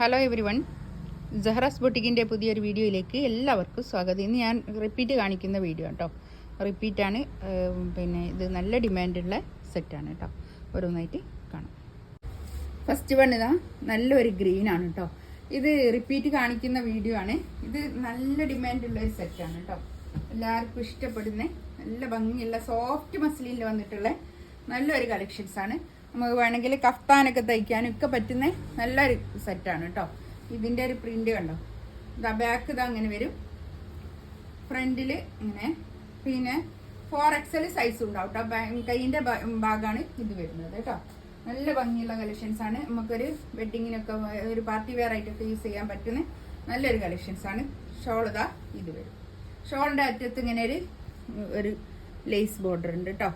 Hello every one, ജഹ്റാസ് ബൊട്ടിക്കിൻ്റെ പുതിയൊരു വീഡിയോയിലേക്ക് എല്ലാവർക്കും സ്വാഗതം. ഇന്ന് ഞാൻ റിപ്പീറ്റ് കാണിക്കുന്ന വീഡിയോ കേട്ടോ. റിപ്പീറ്റാണ്. പിന്നെ ഇത് നല്ല ഡിമാൻഡുള്ള സെറ്റാണ് കേട്ടോ. ഓരോന്നായിട്ട് കാണാം. ഫസ്റ്റ് വൺ ഇതാ നല്ലൊരു ഗ്രീനാണ് കേട്ടോ. ഇത് റിപ്പീറ്റ് കാണിക്കുന്ന വീഡിയോ ആണ്. ഇത് നല്ല ഡിമാൻഡുള്ള ഒരു സെറ്റാണ് കേട്ടോ. എല്ലാവർക്കും ഇഷ്ടപ്പെടുന്ന നല്ല ഭംഗിയുള്ള സോഫ്റ്റ് മസ്ലിനിൽ വന്നിട്ടുള്ള നല്ലൊരു കളക്ഷൻസാണ്. നമുക്ക് വേണമെങ്കിൽ കഫ്താനൊക്കെ തയ്ക്കാനും ഒക്കെ പറ്റുന്ന നല്ലൊരു സെറ്റാണ് കേട്ടോ. ഇതിൻ്റെ ഒരു പ്രിന്റ് കണ്ടോ, ഇതാ ബാക്ക് ഇതാ അങ്ങനെ വരും, ഫ്രണ്ടിൽ ഇങ്ങനെ, പിന്നെ 4XL സൈസ് ഉണ്ടാവും കേട്ടോ. കൈയിൻ്റെ ഭാഗമാണ് ഇത് വരുന്നത് കേട്ടോ. നല്ല ഭംഗിയുള്ള കളക്ഷൻസ് ആണ്. നമുക്കൊരു വെഡിങ്ങിനൊക്കെ ഒരു പാർട്ടി വെയർ ആയിട്ടൊക്കെ യൂസ് ചെയ്യാൻ പറ്റുന്ന നല്ലൊരു കളക്ഷൻസ് ആണ്. ഷോൾ ഇതാ ഇത് വരും. ഷോളിൻ്റെ അറ്റത്ത് ഇങ്ങനെ ഒരു ലേസ് ബോർഡർ ഉണ്ട് കേട്ടോ.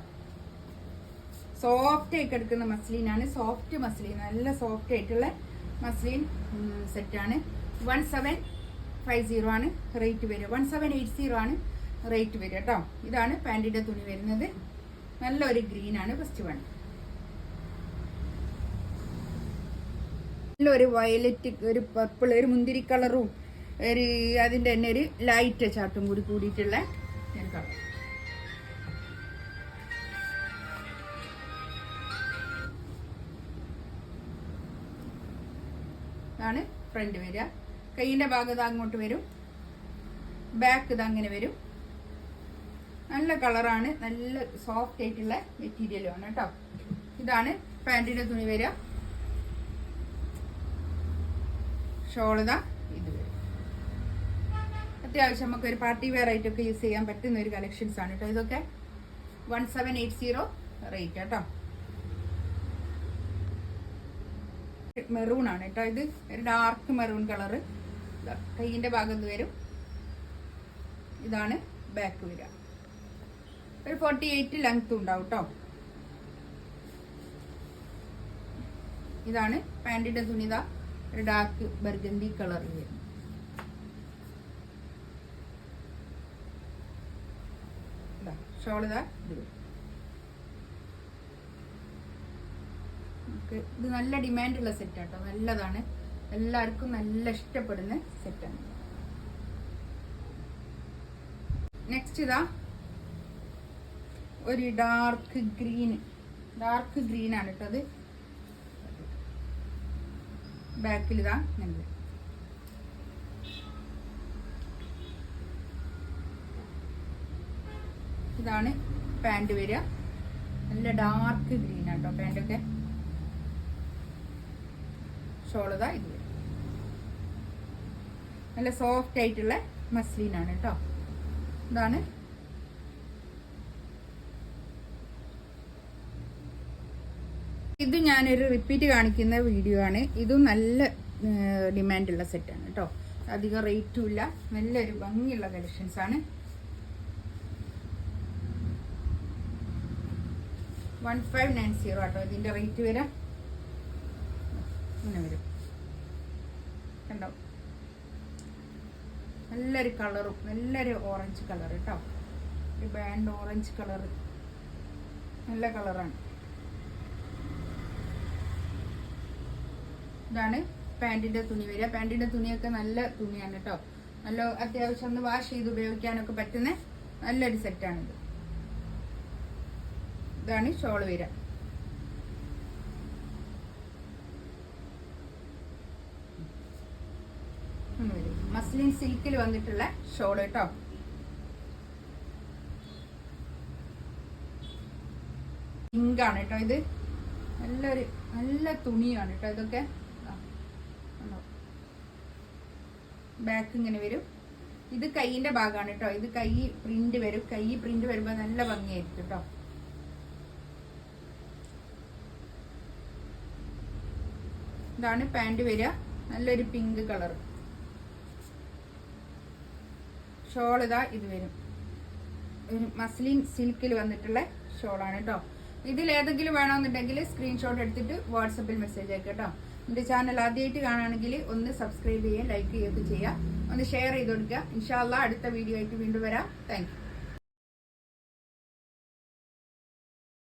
സോഫ്റ്റ് ആയിട്ട് എടുക്കുന്ന മസ്ലിനാണ്. സോഫ്റ്റ് മസ്ലിൻ, നല്ല സോഫ്റ്റ് ആയിട്ടുള്ള മസ്ലിൻ സെറ്റാണ്. 1750 ആണ് റേറ്റ് വരിക. 1780 ആണ് റേറ്റ് വരിക കേട്ടോ. ഇതാണ് പാൻറ്റിന്റെ തുണി വരുന്നത്. നല്ലൊരു ഗ്രീൻ ആണ് ഫസ്റ്റ് വൺ. നല്ലൊരു വയലറ്റ്, ഒരു പർപ്പിൾ, ഒരു മുന്തിരി കളറും ഒരു അതിൻ്റെ തന്നെ ഒരു ലൈറ്റ് ചാർട്ടും കൂടി കൂടിയിട്ടുള്ള ഒരു കളർ. ആണ് ഫ്രണ്ട് വരിക. കൈയിൻ്റെ ഭാഗം ഇത് അങ്ങോട്ട് വരും, ബാക്ക് ഇത് അങ്ങനെ വരും. നല്ല കളറാണ്, നല്ല സോഫ്റ്റ് ആയിട്ടുള്ള മെറ്റീരിയലുമാണ് കേട്ടോ. ഇതാണ് പാൻറ്റിന്റെ തുണി വരിക. ഷോൾ ഇതാ ഇത് വരും. അത്യാവശ്യം നമുക്ക് ഒരു പാർട്ടി വെയർ ആയിട്ടൊക്കെ യൂസ് ചെയ്യാൻ പറ്റുന്ന ഒരു കളക്ഷൻസ് ആണ് കേട്ടോ. ഇതൊക്കെ 1780 റേറ്റ് കേട്ടോ. മെറൂൺ ആണ് കേട്ടോ. ഇത് ഒരു ഡാർക്ക് മെറൂൺ കളറ്. കൈയിന്റെ ഭാഗത്ത് വരും. ഇതാണ് ബാക്ക് വരിക. ഒരു 48 ലെങ്ത് ഉണ്ടാവും കേട്ടോ. ഇതാണ് പാൻറ്റിന്റെ തുണി. ഇതാ ഒരു ഡാർക്ക് ബർഗന്തി കളറിൽ വരും. ഷോൾ ഇതാ ഇത് വരും. ഇത് നല്ല ഡിമാൻഡുള്ള സെറ്റാട്ടോ. നല്ലതാണ്, എല്ലാവർക്കും നല്ല ഇഷ്ടപ്പെടുന്ന സെറ്റാണ്. നെക്സ്റ്റ് ഇതാ ഒരു ഡാർക്ക് ഗ്രീൻ ആണ് കേട്ടോ. അത് ബാക്കിൽ ഇതാ നല്ല ഇതാണ് പാൻറ് വരിക. നല്ല ഡാർക്ക് ഗ്രീൻ ആട്ടോ പാൻറ്റൊക്കെ. ഷോൾ ഇതാ ഇത് വരും. നല്ല സോഫ്റ്റ് ആയിട്ടുള്ള മസ്ലിനാണ് കേട്ടോ. ഇതാണ് ഇത് ഞാനൊരു റിപ്പീറ്റ് കാണിക്കുന്ന വീഡിയോ ആണ്. ഇതും നല്ല ഡിമാൻഡുള്ള സെറ്റാണ് കേട്ടോ. അധികം റേറ്റും ഇല്ല, നല്ലൊരു ഭംഗിയുള്ള കളക്ഷൻസ് ആണ്. 1590 കേട്ടോ ഇതിന്റെ റേറ്റ് വരാം. ഇങ്ങനെ വരും കണ്ടോ. നല്ലൊരു കളറും, നല്ലൊരു ഓറഞ്ച് കളർ കേട്ടോ. ഒരു ബാൻഡ് ഓറഞ്ച് കളർ, നല്ല കളറാണ്. ഇതാണ് പാൻറ്റിന്റെ തുണി വരിക. പാൻറ്റിന്റെ തുണിയൊക്കെ നല്ല തുണിയാണ് കേട്ടോ. നല്ല അത്യാവശ്യം ഒന്ന് വാഷ് ചെയ്ത് ഉപയോഗിക്കാനൊക്കെ പറ്റുന്ന നല്ലൊരു സെറ്റാണിത്. ഇതാണ് ഷോൾ വരിക. മസ്ലിൻ സിൽക്കിൽ വന്നിട്ടുള്ള ഷോൾ കേട്ടോ. പിങ്ക് ആണ് കേട്ടോ. ഇത് നല്ല തുണിയാണ് കേട്ടോ. ഇതൊക്കെ ബാക്ക് ഇങ്ങനെ വരും. ഇത് കൈയിന്റെ ഭാഗമാണ് കേട്ടോ. ഇത് കൈ പ്രിന്റ് വരും. കൈ പ്രിന്റ് വരുമ്പോ നല്ല ഭംഗിയായിരിക്കും കേട്ടോ. ഇതാണ് പാൻറ് വരിക. നല്ലൊരു പിങ്ക് കളർ. ഷോൾ ഇതാ ഇത് വരും. ഒരു മസ്ലിൻ സിൽക്കിൽ വന്നിട്ടുള്ള ഷോളാണ് കേട്ടോ. ഇതിൽ ഏതെങ്കിലും വേണമെന്നുണ്ടെങ്കിൽ സ്ക്രീൻഷോട്ട് എടുത്തിട്ട് വാട്സപ്പിൽ മെസ്സേജ് അയക്കാം കേട്ടോ. എൻ്റെ ചാനൽ ആദ്യമായിട്ട് കാണുകയാണെങ്കിൽ ഒന്ന് സബ്സ്ക്രൈബ് ചെയ്യുക, ലൈക്ക് ചെയ്യുകയൊക്കെ ചെയ്യുക, ഒന്ന് ഷെയർ ചെയ്ത് കൊടുക്കുക. ഇൻഷാ അല്ലാഹ് അടുത്ത വീഡിയോ ആയിട്ട് വീണ്ടും വരാം. Thank you.